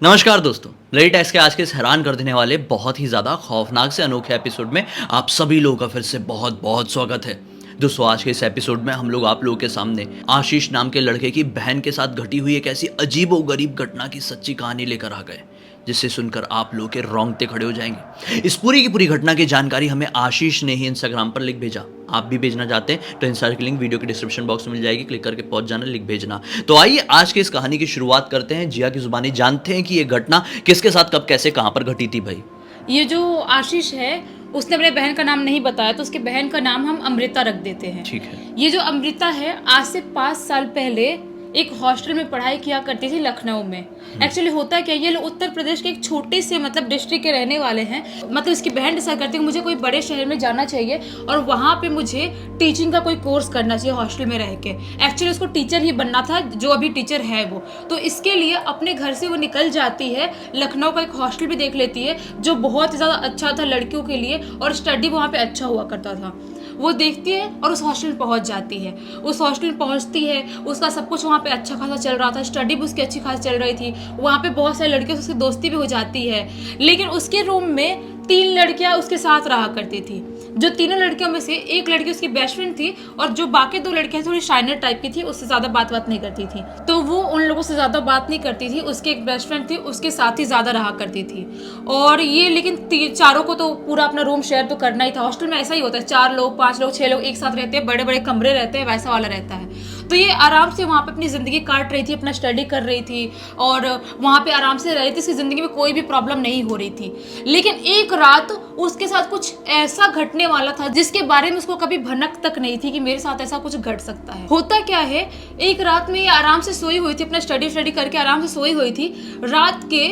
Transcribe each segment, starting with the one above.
नमस्कार दोस्तों, late tax के आज के इस हैरान कर देने वाले बहुत ही ज़्यादा खौफनाक से अनोखे एपिसोड में आप सभी लोगों का फिर से बहुत बहुत स्वागत है। दोस्तों, आज के इस एपिसोड में हम लोग आप लोगों के सामने आशीष नाम के लड़के की बहन के साथ घटी हुई एक ऐसी अजीबोगरीब घटना की सच्ची कहानी लेकर आ गए, जिसे सुनकर आप लोग के रोंगटे खड़े हो जाएंगे। इस पूरी की पूरी घटना की जानकारी हमें आशीष ने ही इंस्टाग्राम पर लिख भेजा। आप भी भेजना चाहते हैं तो इंस्टा की लिंक वीडियो के डिस्क्रिप्शन बॉक्स में मिल जाएगी, क्लिक करके पहुंच जाना, लिख भेजना। तो आइए आज की इस कहानी की शुरुआत करते हैं। जिया की जुबानी जानते हैं कि ये घटना किसके साथ कब कैसे कहां पर घटी थी। भाई, ये जो आशीष है उसने अपने बहन का नाम नहीं बताया, तो उसके बहन का नाम हम अमृता रख देते हैं। ठीक है। ये जो अमृता है आज से 5 साल पहले एक हॉस्टल में पढ़ाई किया करती थी लखनऊ में। एक्चुअली होता क्या, ये लोग उत्तर प्रदेश के एक छोटे से डिस्ट्रिक्ट के रहने वाले हैं। इसकी बहन डिसाइड करती है कि मुझे कोई बड़े शहर में जाना चाहिए और वहाँ पे मुझे टीचिंग का कोई कोर्स करना चाहिए हॉस्टल में रह के। एक्चुअली उसको टीचर ही बनना था, जो अभी टीचर है वो। तो इसके लिए अपने घर से वो निकल जाती है, लखनऊ का एक हॉस्टल भी देख लेती है जो बहुत ज़्यादा अच्छा था लड़कियों के लिए और स्टडी वहाँ पे अच्छा हुआ करता था। वो देखती है और उस हॉस्टल में पहुंच जाती है। उस हॉस्टल में पहुंचती है, उसका सब कुछ वहाँ पे अच्छा खासा चल रहा था, स्टडी भी उसकी अच्छी खासी चल रही थी। वहाँ पे बहुत सारी लड़कियों से उसकी दोस्ती भी हो जाती है। लेकिन उसके रूम में 3 लड़कियां उसके साथ रहा करती थी। जो तीनों लड़कियों में से एक लड़की उसकी बेस्ट फ्रेंड थी और जो बाकी 2 लड़कियां थोड़ी शाइनर टाइप की थी, उससे ज़्यादा बात नहीं करती थी। तो वो उन लोगों से ज़्यादा बात नहीं करती थी। उसकी एक बेस्ट फ्रेंड थी, उसके साथ ही ज़्यादा रहा करती थी। और ये लेकिन चारों को तो पूरा अपना रूम शेयर तो करना ही था। हॉस्टल में ऐसा ही होता है, 4 लोग 5 लोग 6 लोग एक साथ रहते हैं, बड़े बड़े कमरे रहते हैं, वैसा वाला रहता है। तो ये आराम से वहाँ पे अपनी ज़िंदगी काट रही थी, अपना स्टडी कर रही थी और वहाँ पे आराम से रह रही थी। इसकी ज़िंदगी में कोई भी प्रॉब्लम नहीं हो रही थी। लेकिन एक रात उसके साथ कुछ ऐसा घटने वाला था जिसके बारे में उसको कभी भनक तक नहीं थी कि मेरे साथ ऐसा कुछ घट सकता है। होता क्या है, एक रात में ये आराम से सोई हुई थी, अपना स्टडी करके आराम से सोई हुई थी। रात के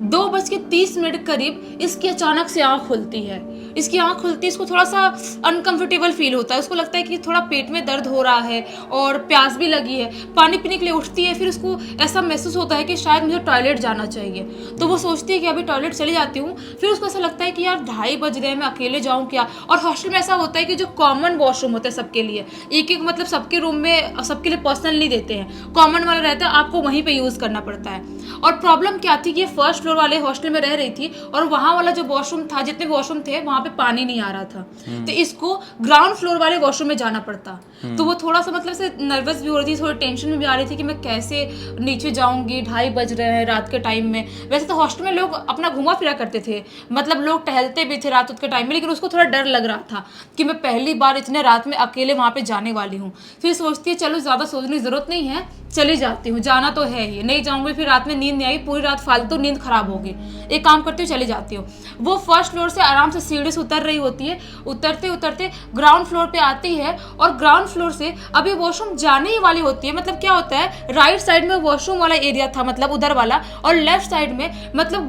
2:30 करीब इसकी अचानक से आँख खुलती है। इसकी आँख खुलती है, इसको थोड़ा सा अनकंफर्टेबल फील होता है। उसको लगता है कि थोड़ा पेट में दर्द हो रहा है और प्यास भी लगी है। पानी पीने के लिए उठती है, फिर उसको ऐसा महसूस होता है कि शायद मुझे टॉयलेट जाना चाहिए। तो वो सोचती है कि अभी टॉयलेट चली जाती हूँ। फिर उसको ऐसा लगता है कि यार 2:30 बज रहे हैं, मैं अकेले जाऊँ क्या। और हॉस्टल में ऐसा होता है कि जो कॉमन वॉशरूम होता है सबके लिए, एक सबके रूम में सबके लिए पर्सनल नहीं देते हैं, कॉमन वाला रहता है, आपको वहीं पर यूज़ करना पड़ता है। और प्रॉब्लम क्या थी कि ये फर्स्ट फ्लोर वाले हॉस्टल में रह रही थी और वहाँ वाला जो वॉशरूम था, जितने वॉशरूम थे वहाँ पे पानी नहीं आ रहा था। तो इसको ग्राउंड फ्लोर वाले वॉशरूम में जाना पड़ता। तो वो थोड़ा सा से नर्वस भी हो रही थी, थोड़ी टेंशन में भी आ रही थी कि मैं कैसे नीचे जाऊंगी, 2:30 बज रहे हैं रात के टाइम में। वैसे तो हॉस्टल में लोग अपना घुमा फिरा करते थे, लोग टहलते भी थे रात के टाइम में, लेकिन उसको थोड़ा डर लग रहा था कि मैं पहली बार इतने रात में अकेले वहाँ पे जाने वाली हूँ। फिर सोचती है चलो ज़्यादा सोचने की जरूरत नहीं है, चली जाती हूँ, जाना तो है ही, नहीं जाऊंगी फिर रात में नींद नहीं आएगी, पूरी रात फालतू नींद खराब होगी। एक काम करती हूँ, चली जाती हूँ। वो फर्स्ट फ्लोर से आराम से सीढ़ी से उतर रही होती है। उतरते उतरते ग्राउंड फ्लोर पे आती है और ग्राउंड फ्लोर से अभी वॉशरूम जाने ही वाली होती है। क्या होता है, राइट साइड में वॉशरूम वाला एरिया था, उधर वाला, और लेफ्ट साइड में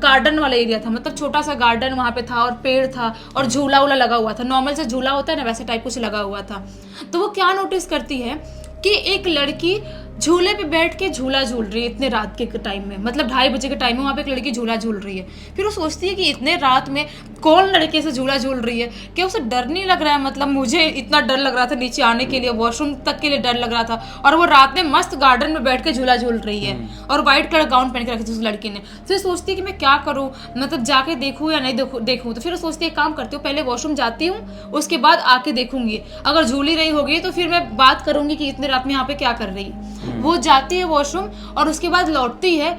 गार्डन वाला एरिया था। छोटा सा गार्डन वहाँ पे था और पेड़ था और झूला उला लगा हुआ था। नॉर्मल से झूला होता है ना, वैसे टाइप कुछ लगा हुआ था। तो वो क्या नोटिस करती है कि एक लड़की झूले पे बैठ के झूला झूल रही है इतने रात के टाइम में। 2:30 बजे के टाइम में वहाँ पे एक लड़की झूला झूल रही है। फिर वो सोचती है कि इतने रात में कौन लड़के से झूला झूल रही है, क्या उसे डर नहीं लग रहा है। मुझे इतना डर लग रहा था नीचे आने के लिए, वॉशरूम तक के लिए डर लग रहा था, और वो रात में मस्त गार्डन में बैठ के झूला झूल रही है और व्हाइट कलर गाउन पहन के रखी थी उस लड़की ने। फिर सोचती है कि मैं क्या करूँ, जाके देखूँ या नहीं देखूँ। तो फिर सोचती है काम करती हूँ, पहले वॉशरूम जाती हूँ, उसके बाद आके देखूंगी। अगर झूली रही होगी तो फिर मैं बात करूंगी कि इतने रात में यहाँ पे क्या कर रही है। वो जाती है वॉशरूम और उसके बाद लौटती है,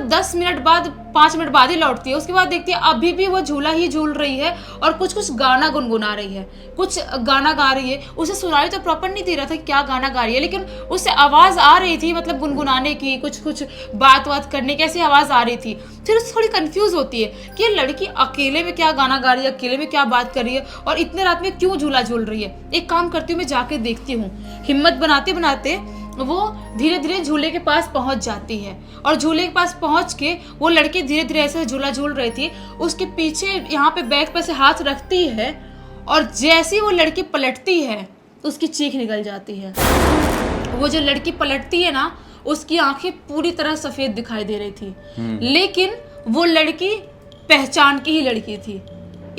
10 मिनट बाद 5 मिनट बाद ही लौटती है। उसके बाद देखती है अभी भी वो झूला ही झूल रही है और कुछ गाना गुनगुना रही है, कुछ गाना गा रही है। उसे सुनाई तो प्रॉपर नहीं दे रहा था कि क्या गाना गा रही है, लेकिन उससे आवाज़ आ रही थी, गुनगुनाने की, कुछ बात करने की ऐसी आवाज़ आ रही थी। फिर उससे थोड़ी कंफ्यूज होती है कि ये लड़की अकेले में क्या गाना गा रही है, अकेले में क्या बात कर रही है और इतने रात में क्यों झूला झूल रही है। एक काम करती हूँ, मैं जाके देखती हूँ। हिम्मत बनाते बनाते वो धीरे धीरे झूले के पास पहुंच जाती है और झूले के पास पहुंच के वो लड़की धीरे धीरे ऐसे झूला झूल रही थी, उसके पीछे यहाँ पे बैक पे से हाथ रखती है और जैसे वो लड़की पलटती है उसकी चीख निकल जाती है। वो जो लड़की पलटती है ना, उसकी आंखें पूरी तरह सफेद दिखाई दे रही थी, लेकिन वो लड़की पहचान की ही लड़की थी।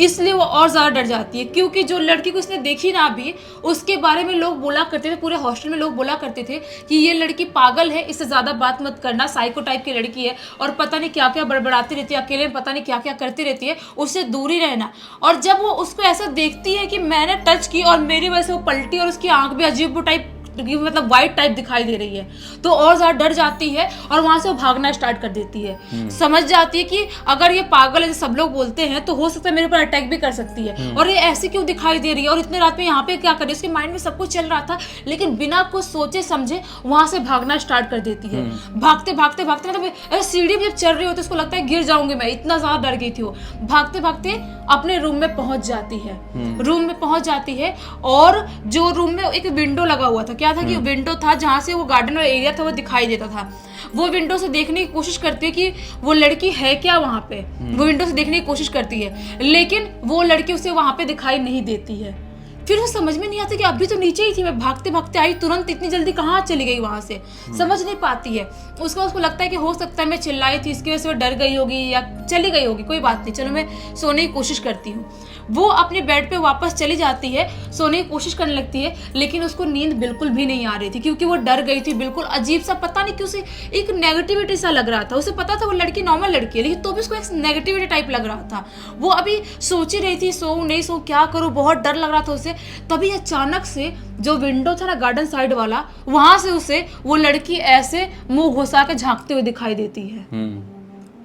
इसलिए वो और ज़्यादा डर जाती है, क्योंकि जो लड़की को उसने देखी ना अभी, उसके बारे में लोग बोला करते थे, पूरे हॉस्टल में लोग बोला करते थे कि ये लड़की पागल है, इससे ज़्यादा बात मत करना, साइको टाइप की लड़की है और पता नहीं क्या क्या बड़बड़ाती रहती है, अकेले में पता नहीं क्या क्या करती रहती है, उससे दूर ही रहना। और जब वो उसको ऐसा देखती है कि मैंने टच की और मेरी वजह से वो पलटी और उसकी आंख भी अजीब टाइप, मतलब वाइट टाइप दिखाई दे रही है, तो और ज्यादा डर जाती है और वहां से वो भागना स्टार्ट कर देती है। समझ जाती है कि अगर ये पागल है सब लोग बोलते हैं तो हो सकता है मेरे ऊपर अटैक भी कर सकती है, और ये ऐसी क्यों दिखाई दे रही है और इतने रात में यहाँ पे क्या कर रही है। उसके माइंड में सब कुछ चल रहा था, लेकिन बिना कुछ सोचे समझे वहां से भागना स्टार्ट कर देती है। भागते भागते भागते मतलब सीढ़ी में जब चल रही हो तो उसको लगता है गिर जाऊंगी मैं, इतना ज्यादा डर गई थी वो। भागते भागते अपने रूम में पहुंच जाती है। रूम में पहुंच जाती है और जो रूम में एक विंडो लगा हुआ था, क्या था कि विंडो था जहां से वो गार्डन वाला एरिया था वो दिखाई देता था। वो विंडो से देखने की कोशिश करती है कि वो लड़की है क्या वहां पे। वो विंडो से देखने की कोशिश करती है, लेकिन वो लड़की उसे वहां पे दिखाई नहीं देती है। फिर वो समझ में नहीं आता कि अभी तो नीचे ही थी, मैं भागते भागते आई, तुरंत इतनी जल्दी कहाँ चली गई वहां से, समझ नहीं पाती है। उसको लगता है कि हो सकता है मैं चिल्लाई थी, इसकी वजह से वो डर गई होगी या चली गई होगी, कोई बात नहीं, चलो मैं सोने की कोशिश करती हूँ। वो अपने बेड पे वापस चली जाती है, सोने की कोशिश करने लगती है, लेकिन उसको नींद बिल्कुल भी नहीं आ रही थी, क्योंकि वो डर गई थी। बिल्कुल अजीब सा, पता नहीं क्यों से एक नेगेटिविटी सा लग रहा था। उसे पता था वो लड़की नॉर्मल लड़की है, लेकिन तो भी उसको एक नेगेटिविटी टाइप लग रहा था। वो अभी सोच ही रही थी सोऊं नहीं सोऊं, क्या करूं, बहुत डर लग रहा था उसे। तभी अचानक से जो विंडो था ना गार्डन साइड वाला, वहां से उसे वो लड़की ऐसे मुंह घुसा के झांकते हुए दिखाई देती है।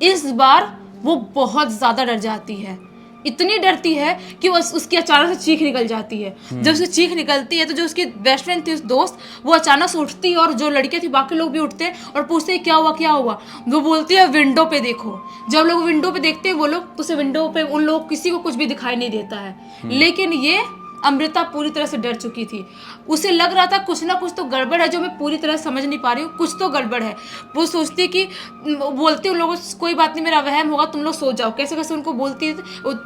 इस बार वो बहुत ज्यादा डर जाती है, इतनी डरती है कि वो उसकी अचानक से चीख निकल जाती है। जब उसकी चीख निकलती है तो जो उसकी बेस्ट फ्रेंड थी, उस दोस्त, वो अचानक से उठती है और जो लड़कियां थी बाकी लोग भी उठते हैं और पूछते हैं क्या हुआ क्या हुआ। वो बोलती है विंडो पे देखो। जब लोग विंडो पे देखते हैं वो लोग, तो उसे विंडो पे उन लोग किसी को कुछ भी दिखाई नहीं देता है। लेकिन ये अमृता पूरी तरह से डर चुकी थी। उसे लग रहा था कुछ ना कुछ तो गड़बड़ है, जो मैं पूरी तरह समझ नहीं पा रही हूँ, कुछ तो गड़बड़ है। वो सोचती कि बोलती उन लोगों से कोई बात नहीं, मेरा वहम होगा, तुम लोग सो जाओ, कैसे कैसे उनको बोलती है।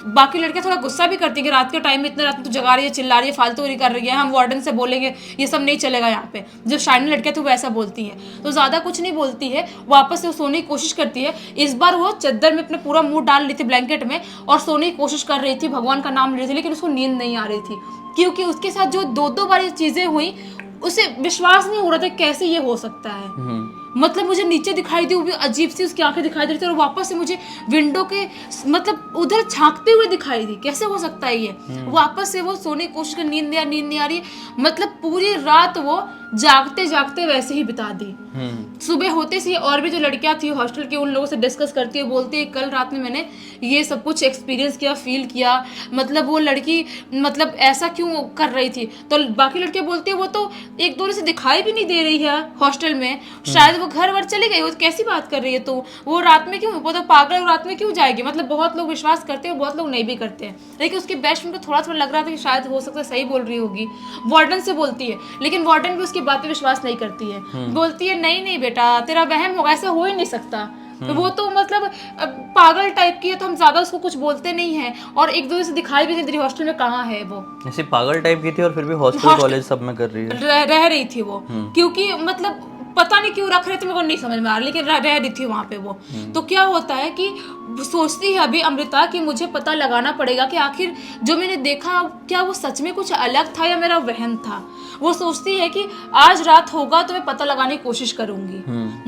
बाकी लड़कियां थोड़ा गुस्सा भी करती है कि रात के टाइम में इतने रात में तो जगा रही है, चिल्ला रही है, फालतूगिरी कर रही है, हम वार्डन से बोलेंगे, ये सब नहीं चलेगा यहाँ पे। जब शाइनी लड़कियां थी वो ऐसा बोलती है, तो ज्यादा कुछ नहीं बोलती है, वापस से वो सोने की कोशिश करती है। इस बार वो चद्दर में अपने पूरा मुंह डाल ली थी ब्लैंकेट में और सोने की कोशिश कर रही थी, भगवान का नाम ले रही थी, लेकिन उसको नींद नहीं आ रही थी, क्योंकि उसके साथ जो दो बार ये चीजें हुई उसे विश्वास नहीं हो रहा था कैसे ये हो सकता है। मतलब मुझे नीचे दिखाई दी, वो भी अजीब सी उसकी आंखें दिखाई दे रही थी और वापस से मुझे विंडो के मतलब उधर झांकते हुए दिखाई दी, कैसे हो सकता है ये। वापस से वो सोने की कोशिश कर, नींद नहीं आ रही, मतलब पूरी रात वो जागते जागते वैसे ही बिता दी। सुबह होते से और भी जो लड़कियां थी हॉस्टल की, उन लोगों से डिस्कस करती है, बोलती है कल रात में मैंने ये सब कुछ एक्सपीरियंस किया, फील किया, मतलब वो लड़की मतलब ऐसा क्यों कर रही थी। तो बाकी लड़कियां बोलती है वो तो एक दूसरे से दिखाई भी नहीं दे रही है हॉस्टल में, शायद वो घर वर चली गई, वो कैसी बात कर रही है, तो वो रात में क्यों, वो तो पागल, रात में क्यों जाएगी। मतलब बहुत लोग विश्वास करते हैं, बहुत लोग नहीं भी करते हैं, लेकिन उसकी बेस्ट फ्रेंड को थोड़ा थोड़ा लग रहा था कि शायद हो सकता है सही बोल रही होगी। वार्डन से बोलती है, लेकिन वार्डन भी उसकी बात पे विश्वास नहीं करती है, बोलती है नहीं बेटा तेरा वहम होगा, ऐसा हो ही नहीं सकता। तो वो तो मतलब पागल टाइप की है, तो हम ज्यादा उसको कुछ बोलते नहीं है, और एक दूसरे से दिखाई भी नहीं दे रही हॉस्टल में कहाँ है वो। ऐसे पागल टाइप की थी और फिर भी हॉस्टल कॉलेज सब में कर रही है, रह रही थी वो, क्योंकि मतलब पता नहीं क्यों रख रहे थे, मेरे को नहीं समझ में आ रहा, लेकिन रह रही थी वहां पे वो। तो क्या होता है कि सोचती है अभी अमृता कि मुझे पता लगाना पड़ेगा कि आखिर जो मैंने देखा क्या वो सच में कुछ अलग था या मेरा वहम था। वो सोचती है कि आज रात होगा तो मैं पता लगाने की कोशिश करूंगी।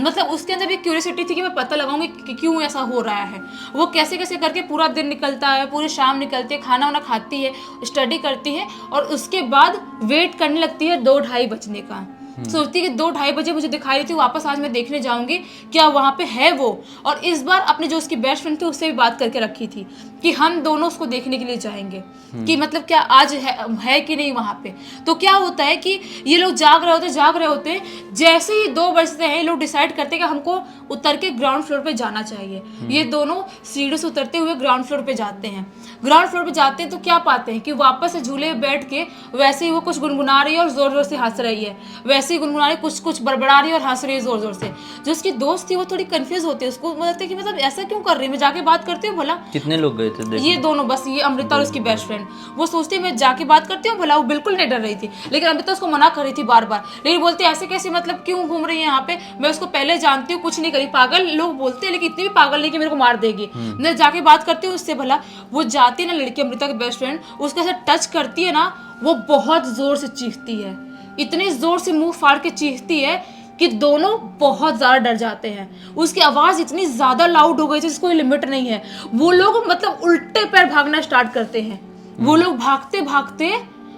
मतलब उसके अंदर भी क्यूरियोसिटी थी कि मैं पता लगाऊंगी कि क्यों ऐसा हो रहा है। वो कैसे कैसे करके पूरा दिन निकलता है, पूरी शाम निकलती है, खाना वाना खाती है, स्टडी करती है, और उसके बाद वेट करने लगती है 2-2:30 बजने का। सोचती है कि 2-2:30 बजे मुझे दिखाई रही थी, वापस आज मैं देखने जाऊंगी क्या वहां पे है वो। और इस बार अपने जो उसकी बेस्ट फ्रेंड थी उससे भी बात करके रखी थी कि हम दोनों उसको देखने के लिए जाएंगे, कि मतलब क्या आज है कि नहीं वहां पे। तो क्या होता है कि ये लोग जाग रहे होते हैं, जैसे ही 2 बजते हैं ये लोग डिसाइड करते हैं कि हमको उतर के ग्राउंड फ्लोर पे जाना चाहिए। ये दोनों सीढ़ी से उतरते हुए ग्राउंड फ्लोर पे जाते हैं। ग्राउंड फ्लोर पे जाते हैं तो क्या पाते हैं कि वापस से झूले बैठ के वैसे ही वो कुछ गुनगुना रही है और जोर जोर से हंस रही है, वैसे ऐसे ही गुनगुना रही, कुछ कुछ बड़बड़ा रही और हंस रही है जोर जोर से। जो उसकी दोस्त थी वो थोड़ी कंफ्यूज होती है, उसको लगता है कि मतलब ऐसा क्यों कर रही है, मैं जाके बात करती हूँ भला। कितने लोग गए थे देखने? ये दोनों, बस ये अमृता और उसकी बेस्ट फ्रेंड। वो सोचती है मैं जाके बात करती हूँ भला, वो बिल्कुल नहीं डर रही थी, लेकिन अमृता उसको मना कर रही थी बार बार। लेकिन बोलती ऐसे कैसे, मतलब क्यों घूम रही है यहाँ पे, मैं उसको पहले जानती हूँ, कुछ नहीं करी। पागल लोग बोलते हैं लेकिन इतनी भी पागल नहीं कि मेरे को मार देगी। मैं जाके बात करती हूँ उससे भला। वो जाती है ना लड़की, अमृता की बेस्ट फ्रेंड, उसके साथ टच करती है ना, वो बहुत जोर से चीखती है, इतनी जोर से मुंह फाड़ के चीखती है कि दोनों बहुत ज्यादा डर जाते हैं। उसकी आवाज इतनी ज्यादा लाउड हो गई थी जिसको कोई लिमिट नहीं है। वो लोग मतलब उल्टे पैर भागना स्टार्ट करते हैं। वो लोग भागते भागते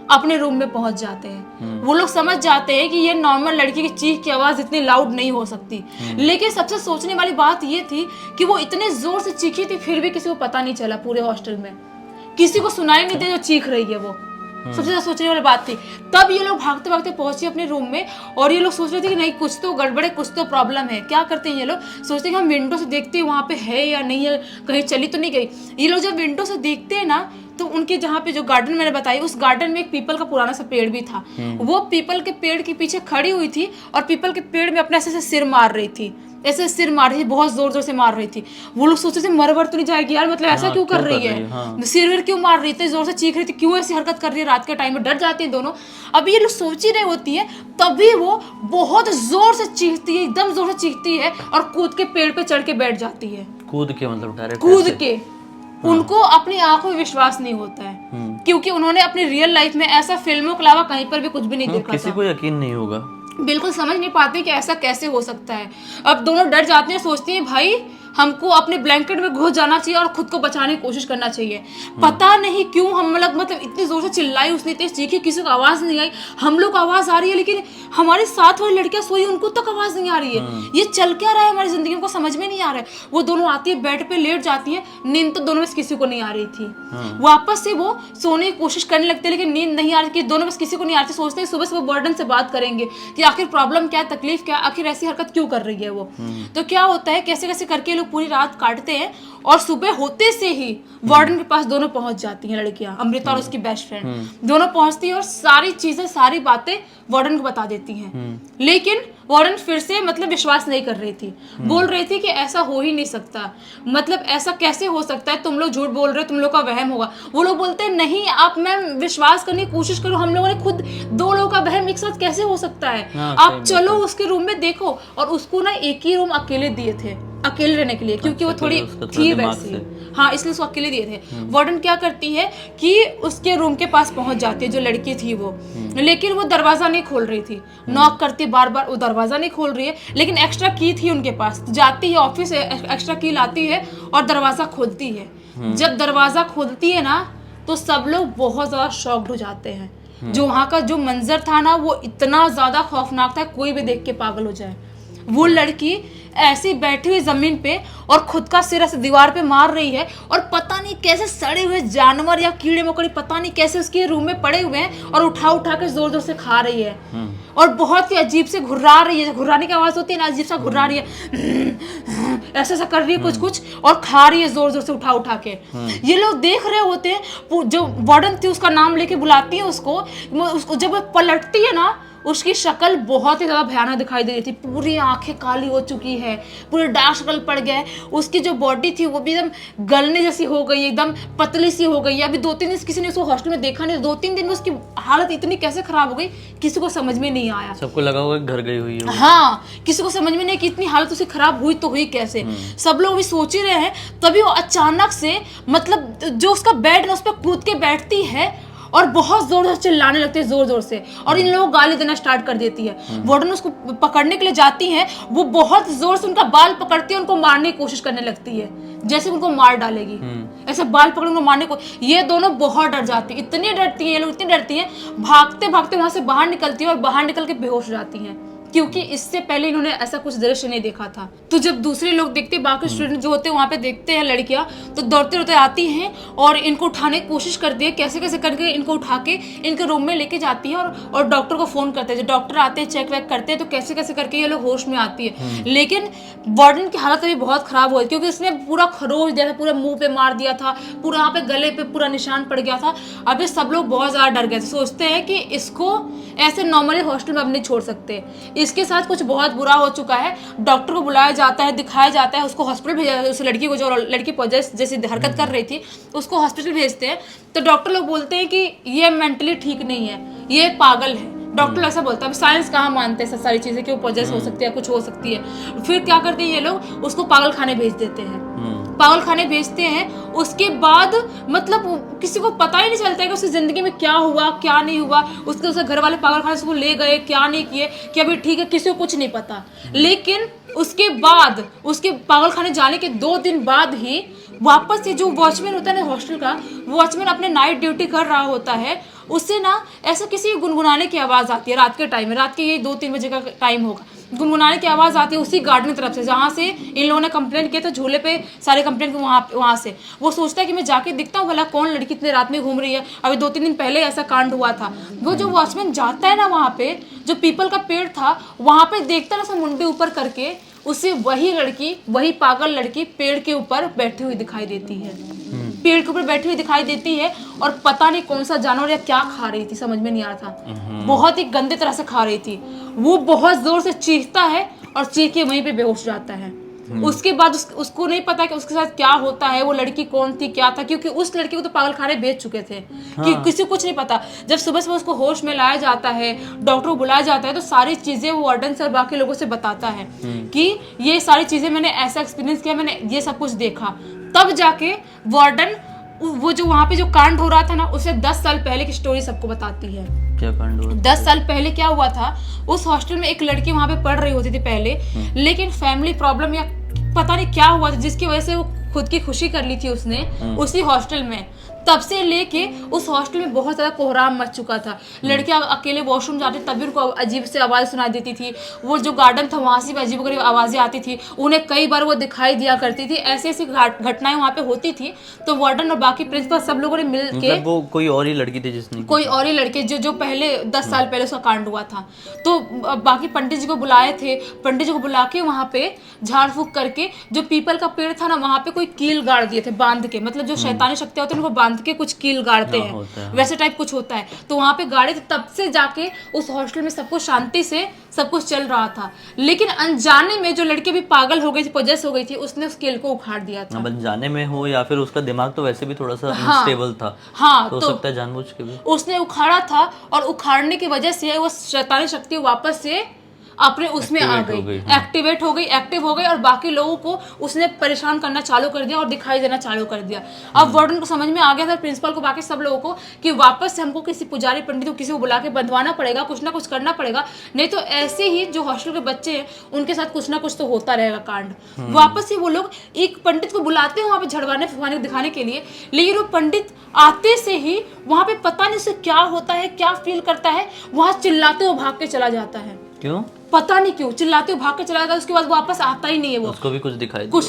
अपने रूम में पहुंच जाते हैं। वो लोग समझ जाते हैं कि ये नॉर्मल लड़की की चीख की आवाज इतनी लाउड नहीं हो सकती। लेकिन सबसे सोचने वाली बात ये थी कि वो इतने जोर से चीखी थी, फिर भी किसी को पता नहीं चला। पूरे हॉस्टल में किसी को सुनाई नहीं दे जो चीख रही है वो। सबसे ज्यादा सोचने वाली बात थी। तब ये लोग भागते भागते पहुंचे अपने रूम में, और ये लोग सोच रहे थे कि नहीं कुछ तो गड़बड़ है, कुछ तो प्रॉब्लम है। क्या करते हैं ये लोग, सोचते हैं कि हम विंडो से देखते हैं वहां पे है या नहीं है, कहीं चली तो नहीं गई। ये लोग जब विंडो से देखते हैं ना, तो उनके जहाँ पे जो गार्डन मैंने बताई, उस गार्डन में एक पीपल का पुराना सा पेड़ भी था। वो पीपल के पेड़ के पीछे खड़ी हुई थी और पीपल के पेड़ में अपने ऐसे सिर मार रही थी, ऐसे सिर मार रही थी, बहुत जोर जोर से मार रही थी। वो लोग सोचते थे मर वर तो नहीं जाएगी यार, मतलब ऐसा क्यों कर रही है, सिर विर क्यों मार रही थी, जोर से चीख रही थी, क्यों ऐसी हरकत कर रही है रात के टाइम में। डर जाती है दोनों। अभी ये लोग सोच ही रही होती है, तभी वो बहुत जोर से चीखती है, एकदम जोर से चीखती है और कूद के पेड़ पे चढ़ के बैठ जाती है। कूद के मतलब डायरेक्ट कूद के। उनको अपनी आंखों में विश्वास नहीं होता है, क्योंकि उन्होंने अपनी रियल लाइफ में ऐसा फिल्मों के अलावा कहीं पर भी कुछ भी नहीं देखा था। किसी को यकीन नहीं होगा, बिल्कुल समझ नहीं पाते कि ऐसा कैसे हो सकता है। अब दोनों डर जाते हैं, सोचते हैं भाई हमको अपने ब्लैंकेट में घुस जाना चाहिए और खुद को बचाने की कोशिश करना चाहिए। पता नहीं क्यों हम लोग मतलब इतनी जोर से चिल्लाई, उसने तेज चीखी, किसी को आवाज नहीं आई। हम लोग आवाज आ रही है, लेकिन हमारे साथ वाली लड़कियां सोई, उनको तक आवाज नहीं आ रही है। ये चल क्या रहा है हमारी जिंदगी में, को समझ में नहीं आ रहा है। वो दोनों आती है, बेड पे लेट जाती है। नींद तो दोनों में से किसी को नहीं आ रही थी। वापस से वो सोने की कोशिश करने लगते हैं, लेकिन नींद नहीं आ रही, दोनों में से किसी को नहीं आ रही। सोचते हैं सुबह से वो वार्डन से बात करेंगे कि आखिर प्रॉब्लम क्या है, तकलीफ क्या है, आखिर ऐसी हरकत क्यों कर रही है वो। तो क्या होता है, कैसे कैसे करके लोग पूरी रात काटते हैं, और सुबह होते से ही वार्डन के पास दोनों पहुंच जाती हैं लड़कियां, अमृता और उसकी बेस्ट फ्रेंड। दोनों पहुंचती हैं और सारी चीजें, सारी बातें वार्डन को बता देती हैं। लेकिन वार्डन फिर से मतलब विश्वास नहीं कर रही थी, बोल रही थी कि ऐसा हो ही नहीं सकता, मतलब ऐसा कैसे हो सकता है, तुम लोग झूठ बोल रहे हो, तुम लोग का वहम होगा। वो लोग बोलते हैं नहीं आप मैम विश्वास करने की कोशिश करो, हम लोगों ने खुद दो लोगों का वहम एक साथ कैसे हो सकता है। आप चलो उसके रूम में देखो। और उसको ना एक ही रूम अकेले दिए थे, अकेले रहने के लिए, क्योंकि वो थोड़ी थी वैसी, हाँ इसलिए उसको अकेले दिए थे। वार्डन क्या करती है कि उसके रूम के पास पहुंच जाती है, जो लड़की थी वो, लेकिन वो दरवाजा नहीं खोल रही थी। नॉक करती बार बार, वो दरवाजा नहीं खोल रही है, लेकिन एक्स्ट्रा की थी उनके पास। जाती है ऑफिस से, एक्स्ट्रा की लाती है और दरवाजा खोलती है। जब दरवाजा खोलती है ना, तो सब लोग बहुत ज्यादा शॉक्ड हो जाते हैं। जो वहां का जो मंजर था ना, वो इतना ज्यादा खौफनाक था, कोई भी देख के पागल हो जाए। वो लड़की ऐसी बैठी हुई जमीन पे और खुद का सिर ऐसे दीवार पे मार रही है, और पता नहीं कैसे सड़े हुए जानवर या कीड़े मकोड़े पता नहीं कैसे उसके रूम में पड़े हुए हैं, और उठा उठा के जोर जोर से खा रही है। और बहुत ही अजीब से घुर्रा रही है, घुर्राने की आवाज होती है ना, अजीब सा घुर्रा रही है, ऐसा ऐसा कर रही है कुछ कुछ, और खा रही है जोर जोर से उठा उठा के। ये लोग देख रहे होते हैं। जो वार्डन थी उसका नाम लेके बुलाती है उसको जब वो पलटती है ना, उसकी शक्ल बहुत ही ज्यादा भयानक दिखाई दे रही थी। पूरी आंखें काली हो चुकी है, पूरे डार्क सर्कल पड़ गए। उसकी जो बॉडी थी वो भी एकदम गलने जैसी हो गई, एकदम पतली सी हो गई। अभी 2-3 दिन किसी ने उसको हॉस्टल में देखा नहीं, 2-3 दिन में उसकी हालत इतनी कैसे खराब हो गई, किसी को समझ में नहीं आया। सबको लगा होगा घर गई हुई है। हाँ, किसी को समझ में नहीं कि इतनी हालत उसकी खराब हुई तो हुई कैसे। सब लोग भी सोच ही रहे हैं। तभी वो अचानक से मतलब जो उसका बेड है उस पर कूद के बैठती है और बहुत जोर से चिल्लाने लगते हैं, जोर जोर से, और इन लोगों को गाली देना स्टार्ट कर देती है। वार्डन उसको पकड़ने के लिए जाती है, वो बहुत जोर से उनका बाल पकड़ती है, उनको मारने की कोशिश करने लगती है, जैसे उनको मार डालेगी। ऐसे बाल पकड़ उनको मारने को। ये दोनों बहुत डर जाती है, इतनी डरती है ये लोग, इतनी डरती है, भागते भागते वहां से बाहर निकलती है और बाहर निकल के बेहोश हो जाती हैं। क्योंकि इससे पहले इन्होंने ऐसा कुछ दृश्य नहीं देखा था। तो जब दूसरे लोग देखते, बाकी स्टूडेंट जो होते हैं वहाँ पे देखते हैं लड़कियाँ, तो दौड़ते दौड़ते आती हैं और इनको उठाने की कोशिश करती है, कैसे कैसे करके इनको उठा के इनके रूम में लेके जाती है और डॉक्टर को फोन करते हैं। जब डॉक्टर आते हैं, चेक वेक करते हैं, तो कैसे कैसे करके ये लोग होश में आती है। लेकिन वार्डन की हालत अभी बहुत खराब हो गई, क्योंकि उसने पूरा खरोच दिया था, पूरा मुंह पे मार दिया था, पूरा यहाँ पे गले पे पूरा निशान पड़ गया था। अभी सब लोग बहुत ज्यादा डर गए थे, सोचते हैं कि इसको ऐसे नॉर्मली हॉस्टल में अब नहीं छोड़ सकते, इसके साथ कुछ बहुत बुरा हो चुका है। डॉक्टर को बुलाया जाता है, दिखाया जाता है, उसको हॉस्पिटल भेजा जाता है। उस लड़की को, जो लड़की पॉजेस जैसी हरकत कर रही थी, उसको हॉस्पिटल भेजते हैं। तो डॉक्टर लोग बोलते हैं कि ये मेंटली ठीक नहीं है, ये पागल है। डॉक्टर ऐसा बोलता है। साइंस कहाँ मानते हैं सारी चीजें कि वो पॉजेस हो सकती है, कुछ हो सकती है। फिर क्या करते हैं ये लोग, उसको पागल खाने भेज देते हैं। पागल खाने भेजते हैं। उसके बाद मतलब किसी को पता ही नहीं चलता है कि उसकी जिंदगी में क्या हुआ क्या नहीं हुआ। उसके घर वाले पागल खाने से वो ले गए, क्या नहीं किए, कि अभी ठीक है, किसी को कुछ नहीं पता। लेकिन उसके बाद, उसके पागल खाने जाने के 2 दिन बाद ही वापस से जो वॉचमैन होता है ना हॉस्टल का, वॉचमैन अपने नाइट ड्यूटी कर रहा होता है, उससे ना ऐसा किसी गुनगुनाने की आवाज आती है रात के टाइम में। रात के ये 2-3 बजे का टाइम होगा। गुनगुनाने की आवाज आती है उसी गार्डन की तरफ से, जहाँ से इन लोगों ने कंप्लेंट किया था, झूले पे सारे कंप्लेंट वहाँ से। वो सोचता है कि मैं जाके दिखता हूँ भला कौन लड़की इतने रात में घूम रही है। अभी 2-3 दिन पहले ऐसा कांड हुआ था। वो जो वॉचमैन जाता है ना वहाँ पे, जो पीपल का पेड़ था वहाँ पे, देखता ना, मुंडी ऊपर करके उसे वही लड़की, वही पागल लड़की पेड़ के ऊपर बैठी हुई दिखाई देती है। पेड़ के ऊपर बैठी हुई दिखाई देती है और पता नहीं कौन सा जानवर या क्या खा रही थी, समझ में नहीं आ रहा था। बहुत ही गंदे तरह से खा रही थी। वो बहुत जोर से चीखता है और चीख के वहीं पे बेहोश जाता है। उसके बाद उसको नहीं पता कि उसके साथ क्या होता है, वो लड़की कौन थी, क्या था, क्योंकि उस लड़की को तो पागल खाने भेज चुके थे। कि किसी को कुछ नहीं पता। जब सुबह सुबह उसको होश में लाया जाता है, डॉक्टर को बुलाया जाता है, तो सारी चीजें वो वार्डन से और बाकी लोगों से बताता है कि ये सारी चीजें मैंने ऐसा एक्सपीरियंस किया, मैंने ये सब कुछ देखा। तब जाके वार्डन वो जो वहाँ पे जो कांड हो रहा था ना, उसे 10 साल पहले की स्टोरी सबको बताती है। क्या कांड हुआ? 10 साल पहले क्या हुआ था, उस हॉस्टल में एक लड़की वहाँ पे पढ़ रही होती थी पहले, लेकिन फैमिली प्रॉब्लम या पता नहीं क्या हुआ था, जिसकी वजह से वो खुद की खुशी कर ली थी उसने उसी हॉस्टल में। तब से लेके उस हॉस्टल में बहुत ज्यादा कोहराम मच चुका था। लड़कियां अकेले वॉशरूम जाती तभी उनको अजीब से आवाज सुनाई देती थी। वो जो गार्डन था वहां से भी अजीब गरीब आवाजें आती थी। उन्हें कई बार वो दिखाई दिया करती थी। ऐसी ऐसी घटनाएं वहां पे होती थी। तो वार्डन और बाकी प्रिंसिपल सब लोगों ने मिल के, वो कोई और ही लड़की थी जिसने, कोई और ही लड़के जो पहले 10 साल पहले उसका कांड हुआ था। तो बाकी पंडित जी को बुलाए थे। पंडित जी को बुला के वहां पे झाड़ फूक करके, जो पीपल का पेड़ था ना, वहां पे कोई कील गाड़ दिए थे बांध के। मतलब जो शैतानी शक्ति होती है उनको बांध के कुछ कील गाड़ते हैं, वैसे टाइप कुछ होता है। तो वहां पे गाड़े थे। तब से जाके उस हॉस्टल में सब कुछ शांति से सब कुछ चल रहा था। लेकिन अनजाने में जो लड़की भी पागल हो गई थी, पोजेस हो गई थी, उसने उस कील को उखाड़ दिया था। अनजाने में हो या फिर उसका दिमाग तो वैसे भी थोड़ा सा अनस्टेबल था। हाँ, तो हो सकता है जानबूझ के भी उसने उखाड़ा था, और उखाड़ने की वजह से वो शैतानी शक्ति वापस से अपने उसमें आ गई, एक्टिवेट हो गई, एक्टिव हो गई, और बाकी लोगों को उसने परेशान करना चालू कर दिया और दिखाई देना चालू कर दिया। अब वार्डन को समझ में आ गया था, प्रिंसिपल को, बाकी सब लोगों को, कि वापस से हमको किसी पुजारी पंडित को, किसी को बुला के बंधवाना पड़ेगा, कुछ ना कुछ करना पड़ेगा, नहीं तो ऐसे ही जो हॉस्टल के बच्चे हैं उनके साथ कुछ ना कुछ तो होता रहेगा कांड। वापस से वो लोग एक पंडित को बुलाते हैं वहां पे झड़वाने फुफाने दिखाने के लिए। लेकिन वो पंडित आते से ही वहां पे पता नहीं उसे क्या होता है, क्या फील करता है, वहां चिल्लाते हुए भाग के चला जाता है। क्यों? पता नहीं क्यों चिल्लाते हुए भाग के चला गया। उसके बाद वापस आता ही नहीं है। वो उसको भी कुछ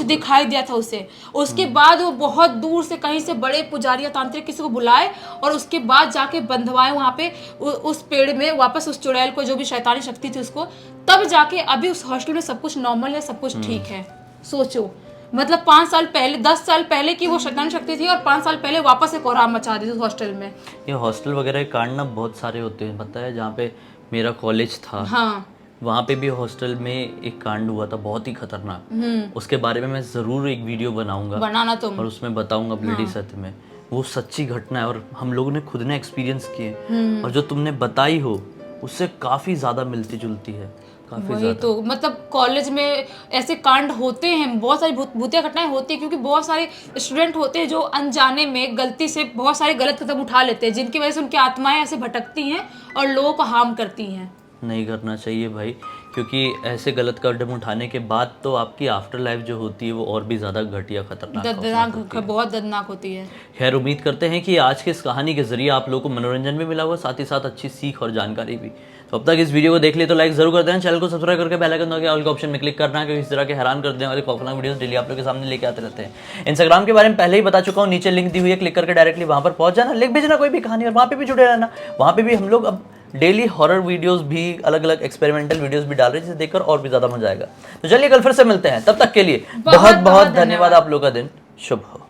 दिखाई दिया था उसे। उसके बाद वो बहुत दूर से कहीं से बड़े पुजारी या तांत्रिक किसी को बुलाए और उसके बाद जाके बंधवाए वहां पे उस पेड़ में, वापस उस चुड़ैल को, जो भी शैतानी शक्ति थी उसको। तब जाके अभी उस हॉस्टल में सब कुछ नॉर्मल है, सब कुछ ठीक है। सोचो, मतलब 5 साल पहले, 10 साल पहले की वो शैतानी शक्ति थी और 5 साल पहले वापस से कोहराम मचा दी उस हॉस्टल में। ये हॉस्टल वगैरह के कांड ना बहुत सारे होते हैं, पता है। जहाँ पे मेरा कॉलेज था, हाँ, वहाँ पे भी हॉस्टल में एक कांड हुआ था, बहुत ही खतरनाक। उसके बारे में मैं जरूर एक वीडियो बनाऊंगा तुम, और उसमें बताऊंगा ब्लडी सत्य में। वो सच्ची घटना है और हम लोगों ने खुद ने एक्सपीरियंस किए, और जो तुमने बताई हो उससे काफी ज्यादा मिलती जुलती है, काफी वही ज्यादा। तो, मतलब कॉलेज में ऐसे कांड होते हैं, बहुत सारी भूतिया घटनाएं होती है, क्योंकि बहुत सारे स्टूडेंट होते हैं जो अनजाने में गलती से बहुत सारे गलत कदम उठा लेते हैं, जिनकी वजह से उनकी आत्माएं ऐसे भटकती हैं और लोगों को हार्म करती हैं। नहीं करना चाहिए भाई, क्योंकि ऐसे गलत कदम उठाने के बाद तो आपकी आफ्टर लाइफ जो होती है वो और भी ज़्यादा घटिया, खतरनाक, बहुत दर्दनाक होती है। खैर, उम्मीद करते हैं कि आज के इस कहानी के जरिए आप लोगों को मनोरंजन भी मिला होगा, साथ ही साथ अच्छी सीख और जानकारी भी। तो तो अब तक इस वीडियो को देख लिए तो लाइक जरूर कर देना, चैनल को सब्सक्राइब करके बेल आइकन दबाके ऑल के ऑप्शन में क्लिक करना, क्योंकि इस तरह के हैरान कर देने वाले खौफनाक वीडियोस डेली आप लोग के सामने लेके आते रहते हैं। इंस्टाग्राम के बारे में पहले ही बता चुका हूँ, नीचे लिंक दी हुई है, क्लिक करके डायरेक्टली वहां पर पहुंच जाना, लिख भेजना कोई भी कहानी और वहां पे भी जुड़े रहना। वहां पे भी हम लोग अब डेली हॉरर वीडियोस भी, अलग अलग एक्सपेरिमेंटल वीडियोस भी डाल रहे हैं, जिसे देखकर और भी ज्यादा मजा आएगा। तो चलिए कल फिर से मिलते हैं, तब तक के लिए बहुत बहुत धन्यवाद। आप लोग का दिन शुभ हो।